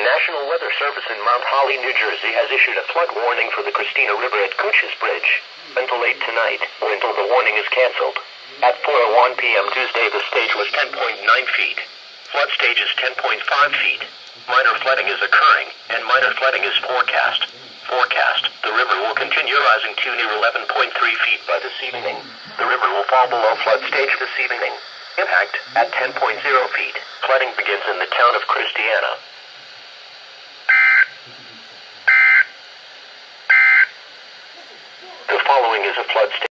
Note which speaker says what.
Speaker 1: National Weather Service in Mount Holly, New Jersey has issued a flood warning for the Christina River at Cooch's Bridge until late tonight, or until the warning is canceled. At 4:01 p.m. Tuesday, the stage was 10.9 feet. Flood stage is 10.5 feet. Minor flooding is occurring, and minor flooding is forecast. The river will continue rising to near 11.3 feet by this evening. The river will fall below flood stage this evening. Impact at 10.0 feet. Flooding begins in the town of Christiana. The following is a flood stage.